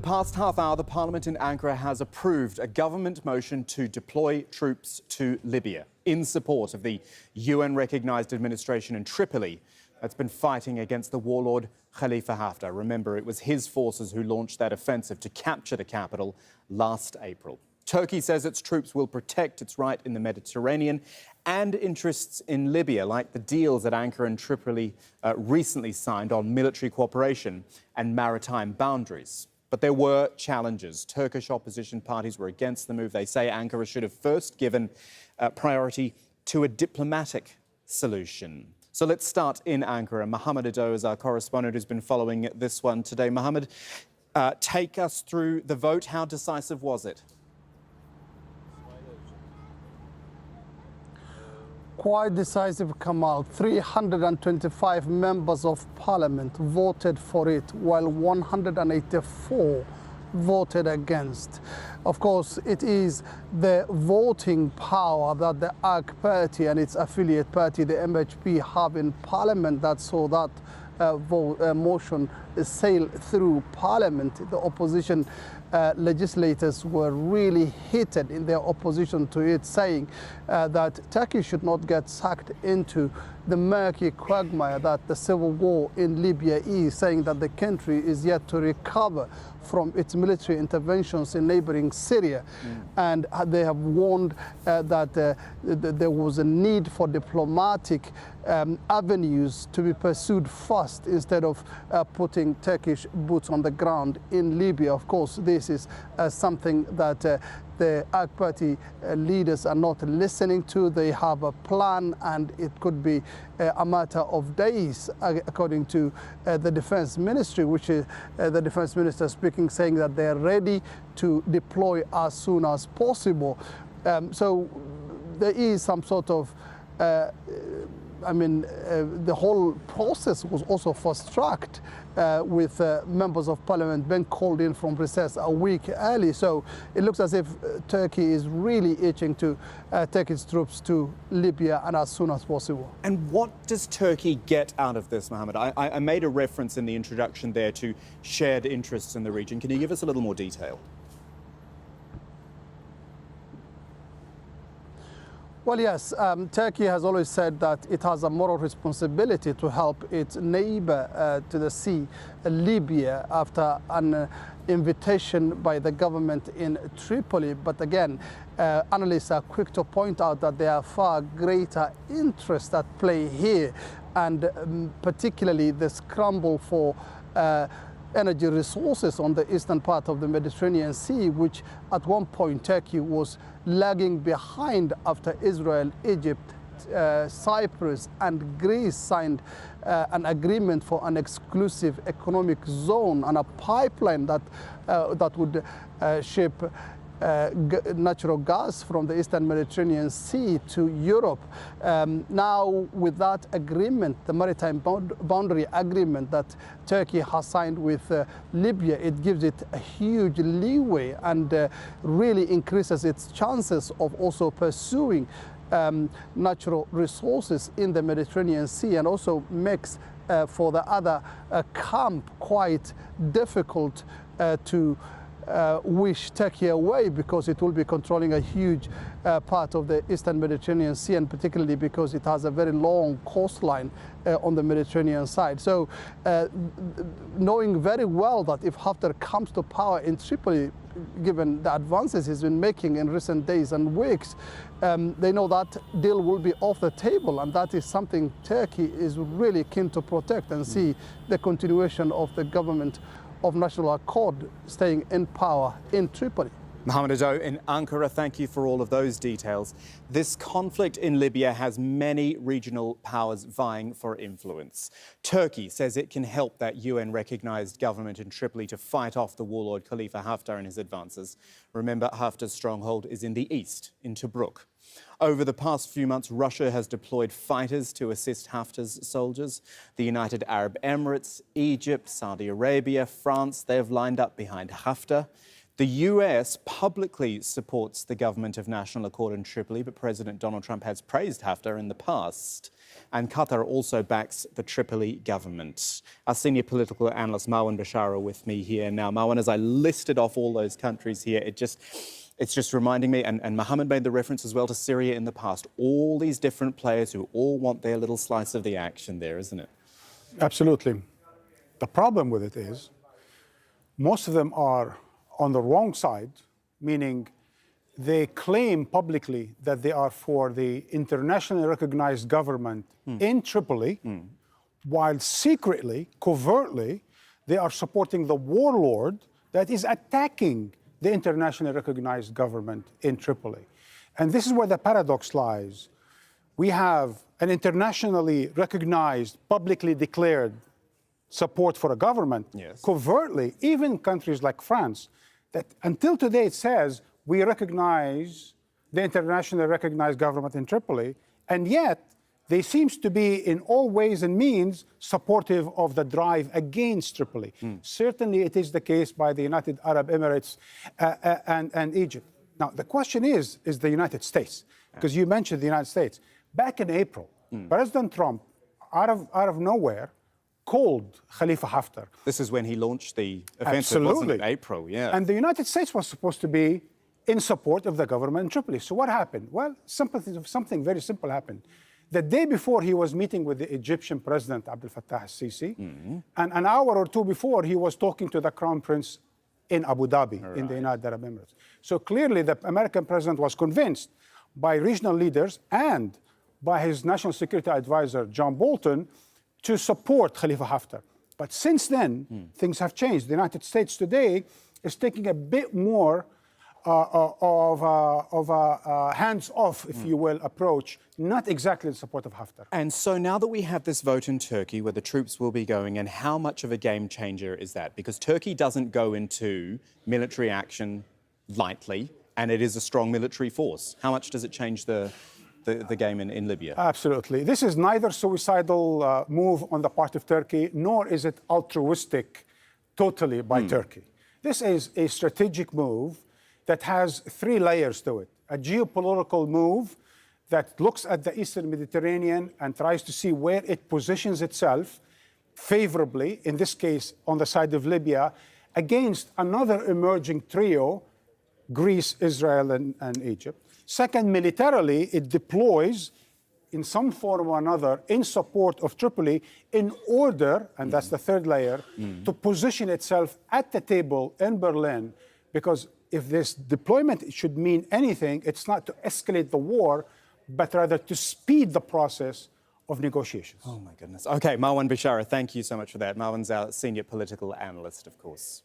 past half hour, the Parliament in Ankara has approved a government motion to deploy troops to Libya in support of the UN-recognised administration in Tripoli that's been fighting against the warlord Khalifa Haftar. Remember, it was his forces who launched that offensive to capture the capital last April. Turkey says its troops will protect its right in the Mediterranean and interests in Libya, like the deals that Ankara and Tripoli recently signed on military cooperation and maritime boundaries. But there were challenges. Turkish opposition parties were against the move. They say Ankara should have first given priority to a diplomatic solution. So let's start in Ankara. Mohammed Ado is our correspondent who's been following this one today. Mohammed, take us through the vote. How decisive was it? Quite decisive, Kamal. 325 members of parliament voted for it, while 184 voted against. Of course, it is the voting power that the AK party and its affiliate party, the MHP, have in parliament that saw that motion sail through parliament. The opposition legislators were really heated in their opposition to it, saying that Turkey should not get sucked into the murky quagmire that the civil war in Libya is, saying that the country is yet to recover from its military interventions in neighboring Syria. And they have warned that there was a need for diplomatic avenues to be pursued first instead of putting Turkish boots on the ground in Libya. Of course, this is something that the AK party leaders are not listening to. They have a plan, and it could be a matter of days, according to the defense ministry, which is the defense minister speaking, saying that they're ready to deploy as soon as possible. So there is some sort of the whole process was also fast-tracked with members of parliament being called in from recess a week early. So it looks as if Turkey is really itching to take its troops to Libya and as soon as possible. And what does Turkey get out of this, Mohammed? I made a reference in the introduction there to shared interests in the region. Can you give us a little more detail? Well, yes, Turkey has always said that it has a moral responsibility to help its neighbor to the sea, Libya, after an invitation by the government in Tripoli. But again, analysts are quick to point out that there are far greater interests at play here, and particularly the scramble for energy resources on the eastern part of the Mediterranean Sea, which at one point Turkey was lagging behind after Israel, Egypt, Cyprus and Greece signed an agreement for an exclusive economic zone and a pipeline that would ship natural gas from the eastern Mediterranean Sea to Europe. Now, with that agreement, the maritime boundary agreement that Turkey has signed with Libya, it gives it a huge leeway and really increases its chances of also pursuing natural resources in the Mediterranean Sea, and also makes for the other camp quite difficult to wish Turkey away, because it will be controlling a huge part of the eastern Mediterranean Sea, and particularly because it has a very long coastline on the Mediterranean side. So knowing very well that if Haftar comes to power in Tripoli, given the advances he's been making in recent days and weeks, they know that deal will be off the table, and that is something Turkey is really keen to protect and see the continuation of the government of national accord staying in power in Tripoli. Mohammed Ado in Ankara, thank you for all of those details. This conflict in Libya has many regional powers vying for influence. Turkey says it can help that UN-recognised government in Tripoli to fight off the warlord Khalifa Haftar and his advances. Remember, Haftar's stronghold is in the east, in Tobruk. Over the past few months, Russia has deployed fighters to assist Haftar's soldiers. The United Arab Emirates, Egypt, Saudi Arabia, France, they have lined up behind Haftar. The US publicly supports the government of national accord in Tripoli, but President Donald Trump has praised Haftar in the past. And Qatar also backs the Tripoli government. Our senior political analyst Marwan Bashara with me here now. Marwan, as I listed off all those countries here, it's just reminding me, and Mohammed made the reference as well to Syria in the past, all these different players who all want their little slice of the action there, isn't it? Absolutely. The problem with it is most of them are on the wrong side, meaning they claim publicly that they are for the internationally recognized government in Tripoli, while secretly, covertly, they are supporting the warlord that is attacking the internationally recognized government in Tripoli. And this is where the paradox lies. We have an internationally recognized, publicly declared support for a government, yes, covertly, even countries like France, that until today it says we recognize the internationally recognized government in Tripoli, and yet they seems to be in all ways and means supportive of the drive against Tripoli. Certainly it is the case by the United Arab Emirates and Egypt. Now the question is the United States, because you mentioned the United States. Back in April, President Trump, out of nowhere, called Khalifa Haftar. This is when he launched the offensive, Absolutely. wasn't it? April, yeah. And the United States was supposed to be in support of the government in Tripoli. So what happened? Well, something very simple happened. The day before, he was meeting with the Egyptian president, Abdel Fattah al-Sisi, and an hour or two before, he was talking to the crown prince in Abu Dhabi, in the United Arab Emirates. So clearly, the American president was convinced by regional leaders and by his national security advisor, John Bolton, to support Khalifa Haftar. But since then, things have changed. The United States today is taking a bit more of a hands-off, if you will, approach, not exactly in support of Haftar. And so now that we have this vote in Turkey where the troops will be going, and how much of a game changer is that? Because Turkey doesn't go into military action lightly, and it is a strong military force. How much does it change the game in Libya? Absolutely. This is neither suicidal move on the part of Turkey, nor is it altruistic totally by Turkey. This is a strategic move that has three layers to it. A geopolitical move that looks at the Eastern Mediterranean and tries to see where it positions itself favorably, in this case on the side of Libya, against another emerging trio, Greece, Israel, and Egypt. Second, militarily, it deploys in some form or another in support of Tripoli in order, and that's the third layer, to position itself at the table in Berlin, because if this deployment should mean anything, it's not to escalate the war, but rather to speed the process of negotiations. Oh my goodness. Okay, Marwan Bashara, thank you so much for that. Marwan's our senior political analyst, of course.